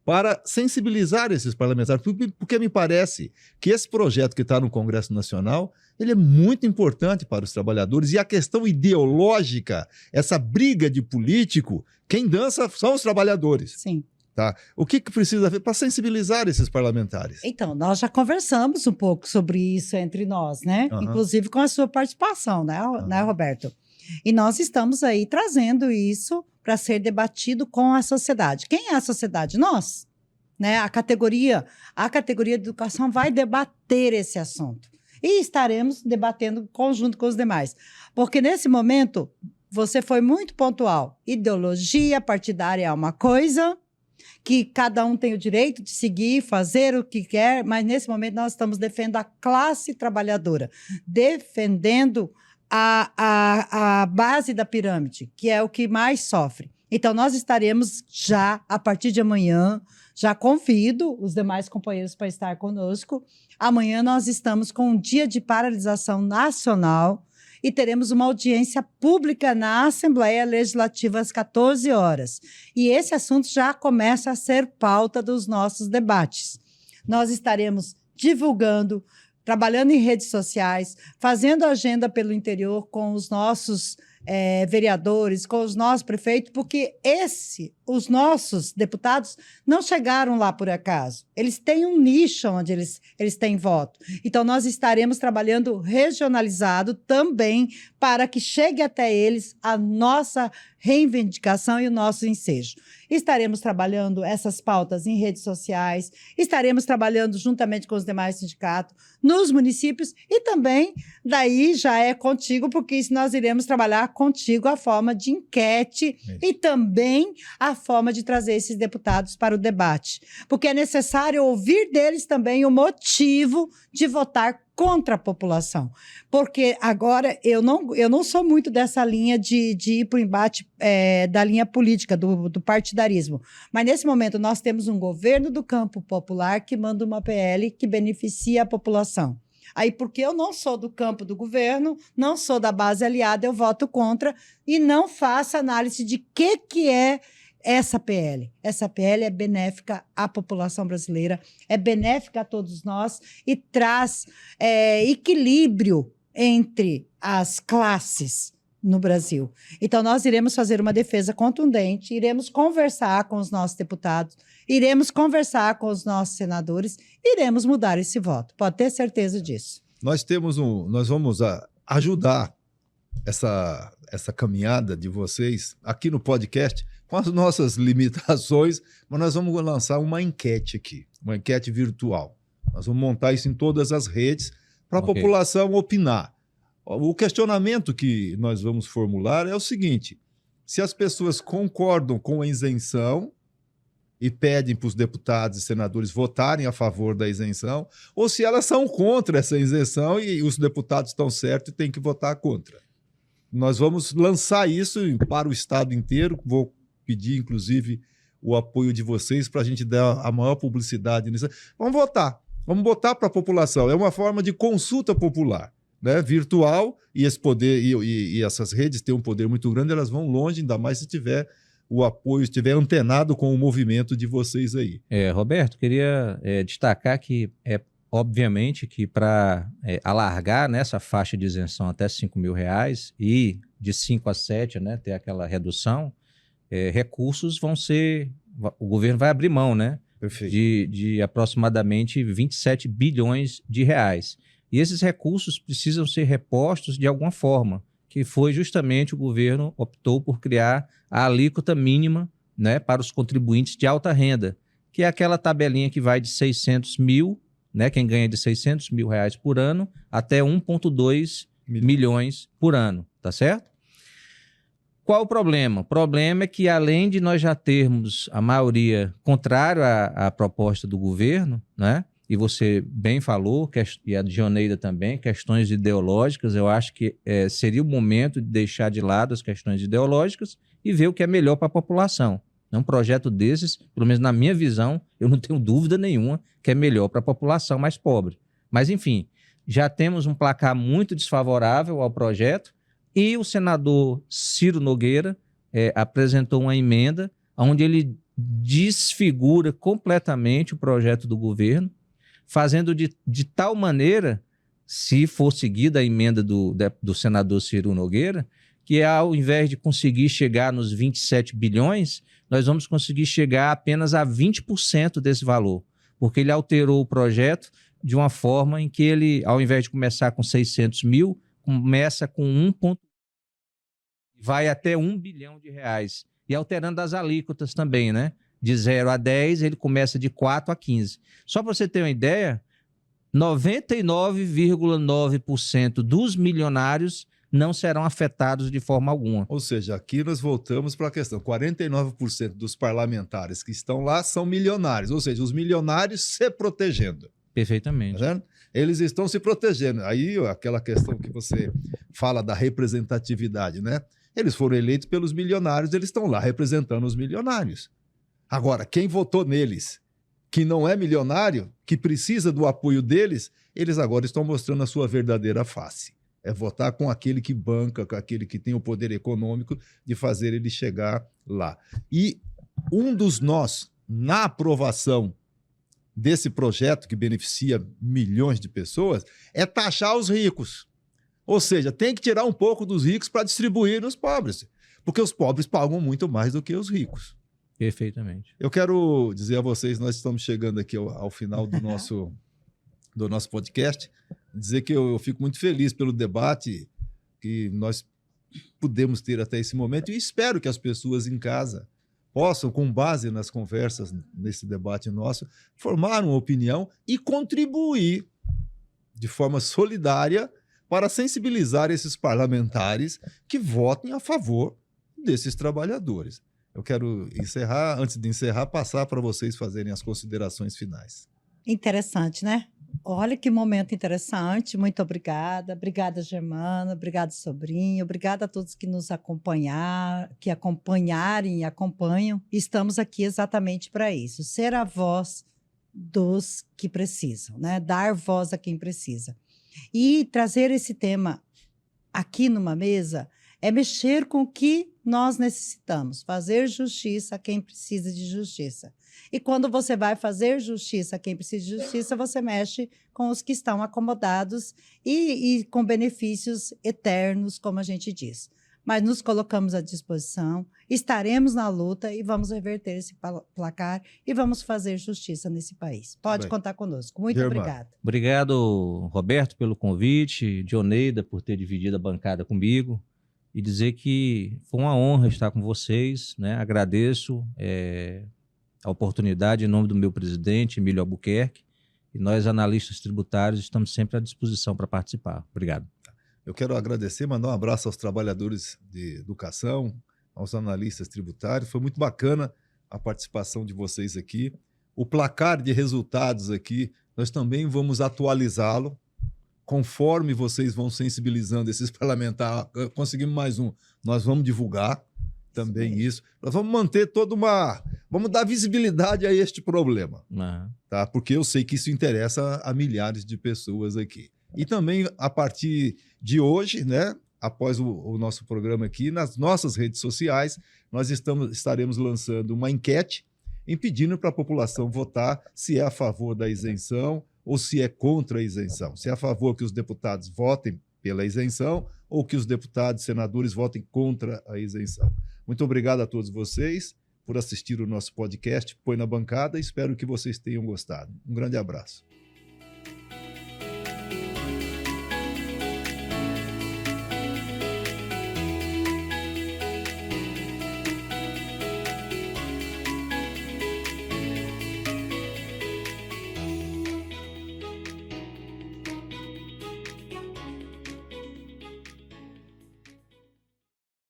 Para sensibilizar esses parlamentares, porque me parece que esse projeto que está no Congresso Nacional, ele é muito importante para os trabalhadores, e a questão ideológica, essa briga de político, quem dança são os trabalhadores. Sim. Tá? O que precisa ver para sensibilizar esses parlamentares? Então, nós já conversamos um pouco sobre isso entre nós, né? Aham. Inclusive com a sua participação, né, Aham. Roberto? E nós estamos aí trazendo isso para ser debatido com a sociedade. Quem é a sociedade? Nós, né? A categoria de educação vai debater esse assunto. E estaremos debatendo conjunto com os demais. Porque nesse momento, você foi muito pontual. Ideologia partidária é uma coisa que cada um tem o direito de seguir, fazer o que quer, mas nesse momento nós estamos defendendo a classe trabalhadora, defendendo a base da pirâmide, que é o que mais sofre. Então, nós estaremos já, a partir de amanhã, já convido os demais companheiros para estar conosco. Amanhã nós estamos com um dia de paralisação nacional e teremos uma audiência pública na Assembleia Legislativa às 14 horas. E esse assunto já começa a ser pauta dos nossos debates. Nós estaremos divulgando, trabalhando em redes sociais, fazendo agenda pelo interior com os nossos vereadores, com os nossos prefeitos, porque os nossos deputados não chegaram lá por acaso. Eles têm um nicho onde eles têm voto. Então, nós estaremos trabalhando regionalizado também para que chegue até eles a nossa reivindicação e o nosso ensejo. Estaremos trabalhando essas pautas em redes sociais, estaremos trabalhando juntamente com os demais sindicatos, nos municípios e também, daí já é contigo, porque isso nós iremos trabalhar contigo a forma de enquete e também a forma de trazer esses deputados para o debate. Porque é necessário ouvir deles também o motivo de votar contra a população. Porque agora eu não sou muito dessa linha de ir para o embate da linha política, do partidarismo. Mas nesse momento nós temos um governo do campo popular que manda uma PL que beneficia a população. Aí, porque eu não sou do campo do governo, não sou da base aliada, eu voto contra e não faço análise de que é essa PL. Essa PL é benéfica à população brasileira, é benéfica a todos nós e traz equilíbrio entre as classes no Brasil. Então, nós iremos fazer uma defesa contundente, iremos conversar com os nossos deputados, iremos conversar com os nossos senadores, iremos mudar esse voto. Pode ter certeza disso. Nós vamos ajudar essa caminhada de vocês aqui no podcast com as nossas limitações, mas nós vamos lançar uma enquete aqui, uma enquete virtual. Nós vamos montar isso em todas as redes para a população opinar. O questionamento que nós vamos formular é o seguinte: se as pessoas concordam com a isenção e pedem para os deputados e senadores votarem a favor da isenção, ou se elas são contra essa isenção e os deputados estão certos e têm que votar contra. Nós vamos lançar isso para o estado inteiro, vou pedir, inclusive, o apoio de vocês para a gente dar a maior publicidade nisso. Vamos votar para a população. É uma forma de consulta popular, né? Virtual, e esse poder e essas redes têm um poder muito grande, elas vão longe, ainda mais se tiver o apoio, estiver antenado com o movimento de vocês aí. Roberto, queria destacar que obviamente que para alargar nessa faixa de isenção até R$5.000 e de 5 a 7, né, ter aquela redução, recursos vão ser... O governo vai abrir mão, né, de aproximadamente 27 bilhões de reais. E esses recursos precisam ser repostos de alguma forma, que foi justamente o governo optou por criar a alíquota mínima, né, para os contribuintes de alta renda, que é aquela tabelinha que vai de 600 mil, né, quem ganha de R$600.000 por ano, até 1,2 milhões por ano, tá certo? Qual o problema? O problema é que, além de nós já termos a maioria contrário à proposta do governo, né, e você bem falou, e a Dioneida também, questões ideológicas, eu acho que seria o momento de deixar de lado as questões ideológicas e ver o que é melhor para a população. Um projeto desses, pelo menos na minha visão, eu não tenho dúvida nenhuma que é melhor para a população mais pobre. Mas, enfim, já temos um placar muito desfavorável ao projeto e o senador Ciro Nogueira apresentou uma emenda onde ele desfigura completamente o projeto do governo, fazendo de tal maneira, se for seguida a emenda do senador Ciro Nogueira, que ao invés de conseguir chegar nos 27 bilhões, nós vamos conseguir chegar apenas a 20% desse valor, porque ele alterou o projeto de uma forma em que ele, ao invés de começar com 600 mil, começa com 1,1 vai até R$1 bilhão. E alterando as alíquotas também, né? De 0 a 10, ele começa de 4 a 15. Só para você ter uma ideia, 99,9% dos milionários não serão afetados de forma alguma. Ou seja, aqui nós voltamos para a questão: 49% dos parlamentares que estão lá são milionários, ou seja, os milionários se protegendo. Perfeitamente. Tá vendo? Eles estão se protegendo. Aí, aquela questão que você fala da representatividade, né? Eles foram eleitos pelos milionários, eles estão lá representando os milionários. Agora, quem votou neles, que não é milionário, que precisa do apoio deles, eles agora estão mostrando a sua verdadeira face. É votar com aquele que banca, com aquele que tem o poder econômico de fazer ele chegar lá. E um dos nós, na aprovação desse projeto que beneficia milhões de pessoas, é taxar os ricos. Ou seja, tem que tirar um pouco dos ricos para distribuir nos pobres, porque os pobres pagam muito mais do que os ricos. Perfeitamente. Eu quero dizer a vocês, nós estamos chegando aqui ao final do nosso podcast, dizer que eu fico muito feliz pelo debate que nós pudemos ter até esse momento e espero que as pessoas em casa possam, com base nas conversas nesse debate nosso, formar uma opinião e contribuir de forma solidária para sensibilizar esses parlamentares que votem a favor desses trabalhadores. Eu quero encerrar, antes de encerrar, passar para vocês fazerem as considerações finais. Interessante, né? Olha que momento interessante. Muito obrigada. Obrigada, Germana. Obrigada, Sobrinho. Obrigada a todos que nos acompanharam, que acompanharem e acompanham. Estamos aqui exatamente para isso. Ser a voz dos que precisam, né? Dar voz a quem precisa. E trazer esse tema aqui numa mesa é mexer com o que nós necessitamos, fazer justiça a quem precisa de justiça. E quando você vai fazer justiça a quem precisa de justiça, você mexe com os que estão acomodados e com benefícios eternos, como a gente diz. Mas nos colocamos à disposição, estaremos na luta e vamos reverter esse placar e vamos fazer justiça nesse país. Pode contar conosco. Muito obrigada. Obrigado, Roberto, pelo convite, Dioneida, por ter dividido a bancada comigo. E dizer que foi uma honra estar com vocês, né? Agradeço a oportunidade em nome do meu presidente, Emílio Albuquerque, e nós, analistas tributários, estamos sempre à disposição para participar. Obrigado. Eu quero agradecer, mandar um abraço aos trabalhadores de educação, aos analistas tributários. Foi muito bacana a participação de vocês aqui. O placar de resultados aqui, nós também vamos atualizá-lo. Conforme vocês vão sensibilizando esses parlamentares, conseguimos mais um, nós vamos divulgar também isso. Nós vamos manter vamos dar visibilidade a este problema, tá? Porque eu sei que isso interessa a milhares de pessoas aqui. E também, a partir de hoje, né, após o nosso programa aqui, nas nossas redes sociais, nós estaremos lançando uma enquete pedindo para a população votar se é a favor da isenção ou se é contra a isenção. Se é a favor que os deputados votem pela isenção ou que os deputados e senadores votem contra a isenção. Muito obrigado a todos vocês por assistir o nosso podcast Põe na Bancada. Espero que vocês tenham gostado. Um grande abraço.